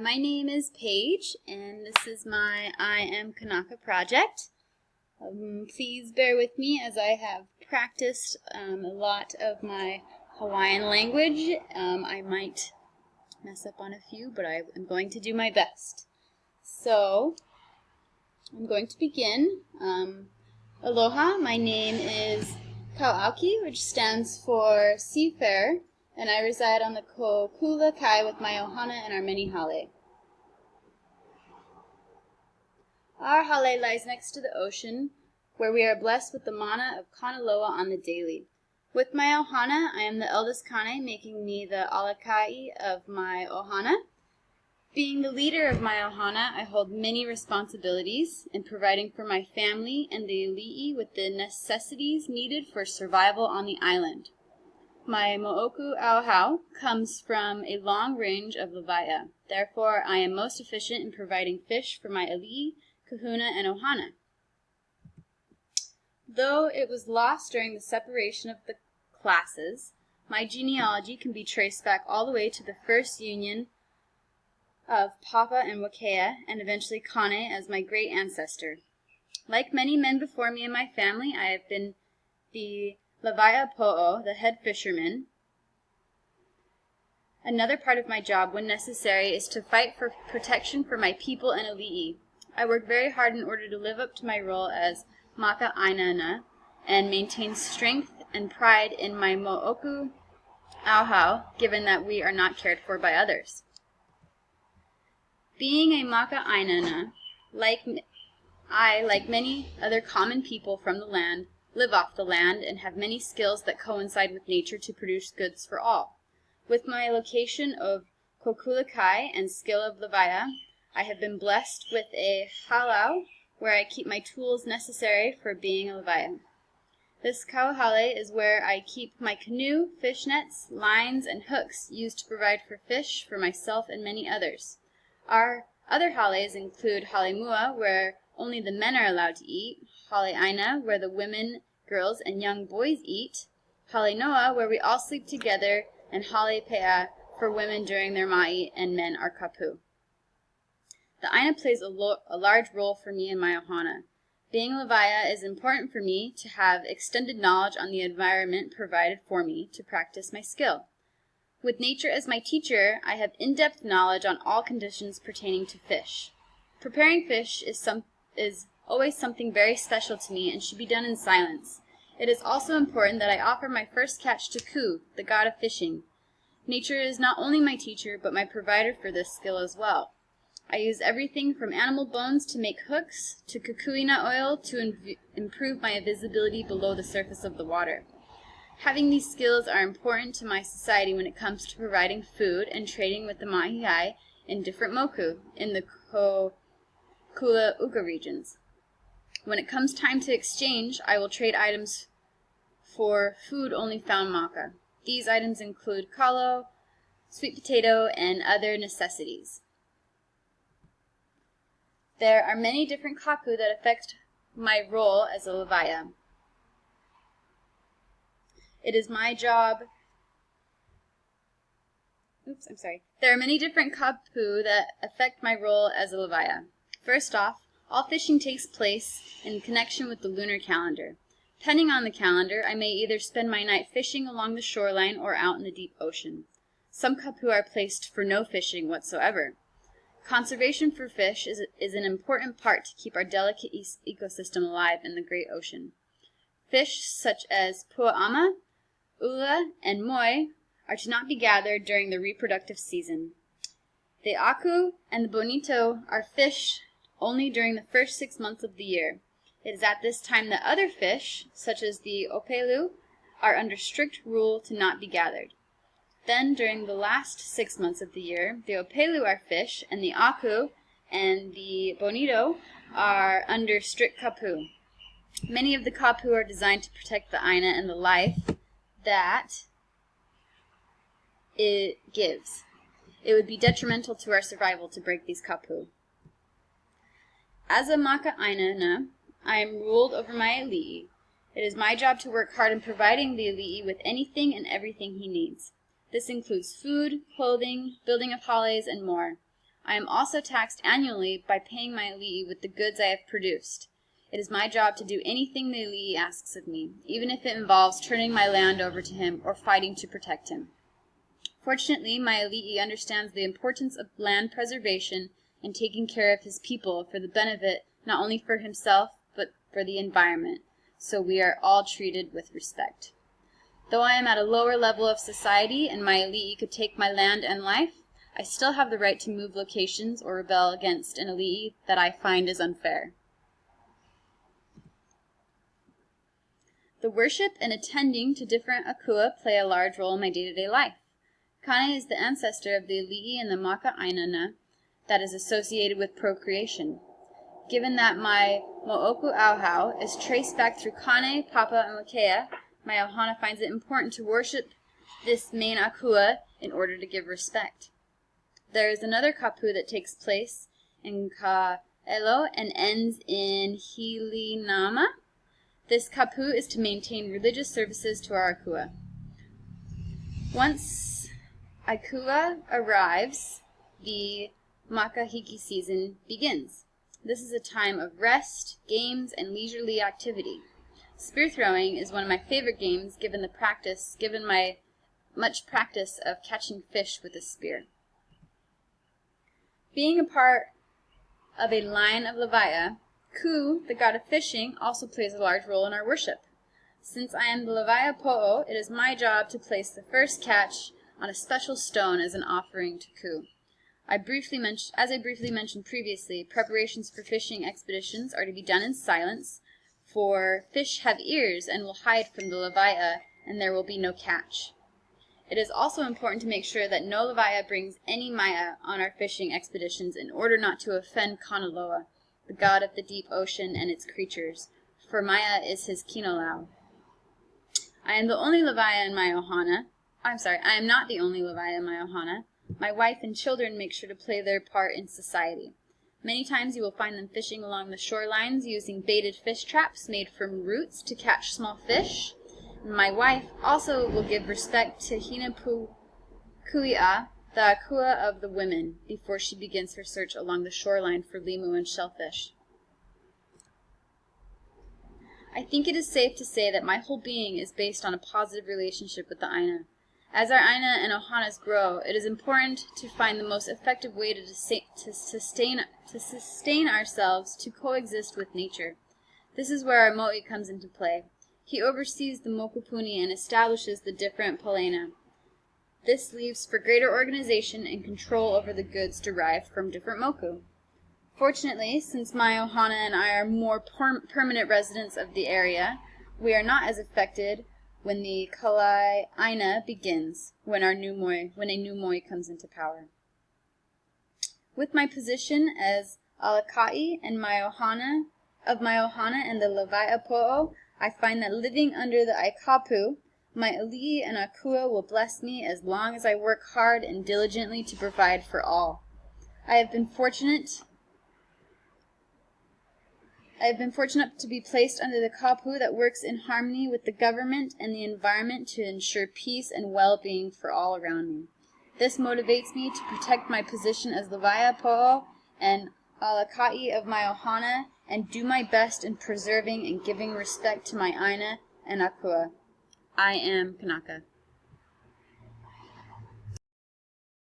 My name is Paige, and this is my I Am Kanaka Project. Please bear with me as I have practiced a lot of my Hawaiian language. I might mess up on a few, but I am going to do my best. So, I'm going to begin. Aloha, my name is Kauauki, which stands for Seafarer, and I reside on the Kokula Kai with my ohana and our many hale. Our hale lies next to the ocean, where we are blessed with the mana of Kanaloa on the daily. With my ohana, I am the eldest kane, making me the alakai of my ohana. Being the leader of my ohana, I hold many responsibilities in providing for my family and the ali'i with the necessities needed for survival on the island. My mo'oku auhau comes from a long range of lavaia. Therefore, I am most efficient in providing fish for my ali'i, kahuna, and ohana. Though it was lost during the separation of the classes, my genealogy can be traced back all the way to the first union of Papa and Wakea, and eventually Kane as my great ancestor. Like many men before me in my family, I have been the Lavaia Po'o, the head fisherman. Another part of my job, when necessary, is to fight for protection for my people and ali'i. I work very hard in order to live up to my role as Maka Ainana and maintain strength and pride in my mo'oku auhau, given that we are not cared for by others. Being a Maka Ainana, like many other common people from the land, live off the land and have many skills that coincide with nature to produce goods for all. With my location of Kokula Kai and skill of lavaia, I have been blessed with a halau where I keep my tools necessary for being a lavaia. This kauhale is where I keep my canoe, fish nets, lines, and hooks used to provide for fish for myself and many others. Our other hales include hale mua, where only the men are allowed to eat, hale aina, where the women, girls, and young boys eat, hale noa, where we all sleep together, and hale pea, for women during their ma'i and men are kapu. The aina plays a large role for me in my ohana. Being lavaia is important for me to have extended knowledge on the environment provided for me to practice my skill. With nature as my teacher, I have in-depth knowledge on all conditions pertaining to fish. Preparing fish is always something very special to me and should be done in silence. It is also important that I offer my first catch to Ku, the god of fishing. Nature is not only my teacher, but my provider for this skill as well. I use everything from animal bones to make hooks, to kukuina oil to improve my visibility below the surface of the water. Having these skills are important to my society when it comes to providing food and trading with the mahiai in different moku in the Kula Uka regions. When it comes time to exchange, I will trade items for food only found maka. These items include kalo, sweet potato, and other necessities. There are many different kapu that affect my role as a lavaia. It is my job. There are many different kapu that affect my role as a lavaia. First off, all fishing takes place in connection with the lunar calendar. Depending on the calendar, I may either spend my night fishing along the shoreline or out in the deep ocean. Some kapu are placed for no fishing whatsoever. Conservation for fish is an important part to keep our delicate ecosystem alive in the great ocean. Fish such as pua'ama, ula, and moi are to not be gathered during the reproductive season. The aku and the bonito are fished only during the first 6 months of the year. It is at this time that other fish, such as the opelu, are under strict rule to not be gathered. Then, during the last 6 months of the year, the opelu are fished, and the aku and the bonito are under strict kapu. Many of the kapu are designed to protect the aina and the life that it gives. It would be detrimental to our survival to break these kapu. As a maka ainana, I am ruled over my ali'i. It is my job to work hard in providing the ali'i with anything and everything he needs. This includes food, clothing, building of hales, and more. I am also taxed annually by paying my ali'i with the goods I have produced. It is my job to do anything the ali'i asks of me, even if it involves turning my land over to him or fighting to protect him. Fortunately, my ali'i understands the importance of land preservation and taking care of his people for the benefit not only for himself, but for the environment, so we are all treated with respect. Though I am at a lower level of society and my ali'i could take my land and life, I still have the right to move locations or rebel against an ali'i that I find is unfair. The worship and attending to different akua play a large role in my day-to-day life. Kane is the ancestor of the ali'i and the maka ainana that is associated with procreation. Given that my mo'oku auhau is traced back through Kane, Papa, and Wakea, my ohana finds it important to worship this main akua in order to give respect. There is another kapu that takes place in Ka'elo and ends in Hilinama. This kapu is to maintain religious services to our akua. Once akua arrives, the makahiki season begins. This is a time of rest, games, and leisurely activity. Spear throwing is one of my favorite games given my much practice of catching fish with a spear. Being a part of a line of Levi'a, Ku, the god of fishing, also plays a large role in our worship. Since I am the Levi'a Po'o, it is my job to place the first catch on a special stone as an offering to Ku. As I briefly mentioned previously, preparations for fishing expeditions are to be done in silence, for fish have ears and will hide from the Levi'a, and there will be no catch. It is also important to make sure that no Levi'a brings any Maya on our fishing expeditions in order not to offend Kanaloa, the god of the deep ocean and its creatures, for Maya is his kinolau. I am not the only Levi'a in my ohana. My wife and children make sure to play their part in society. Many times you will find them fishing along the shorelines using baited fish traps made from roots to catch small fish. And my wife also will give respect to Hinapu Kui'a, the akua of the women, before she begins her search along the shoreline for limu and shellfish. I think it is safe to say that my whole being is based on a positive relationship with the Aina. As our Aina and Ohanas grow, it is important to find the most effective way to sustain ourselves, to coexist with nature. This is where our Mo'i comes into play. He oversees the Mokupuni and establishes the different Palena. This leaves for greater organization and control over the goods derived from different Moku. Fortunately, since my ohana and I are more permanent residents of the area, we are not as affected when the Kalai Aina begins, when a new moi comes into power. With my position as Alakai and my ohana and the Levi'a Po'o, I find that living under the Aikapu, my ali'i and akua will bless me as long as I work hard and diligently to provide for all. I have been fortunate to be placed under the kapu that works in harmony with the government and the environment to ensure peace and well-being for all around me. This motivates me to protect my position as Levi'a Po'o and Alakai of my ohana and do my best in preserving and giving respect to my Aina and Akua. I am Kanaka.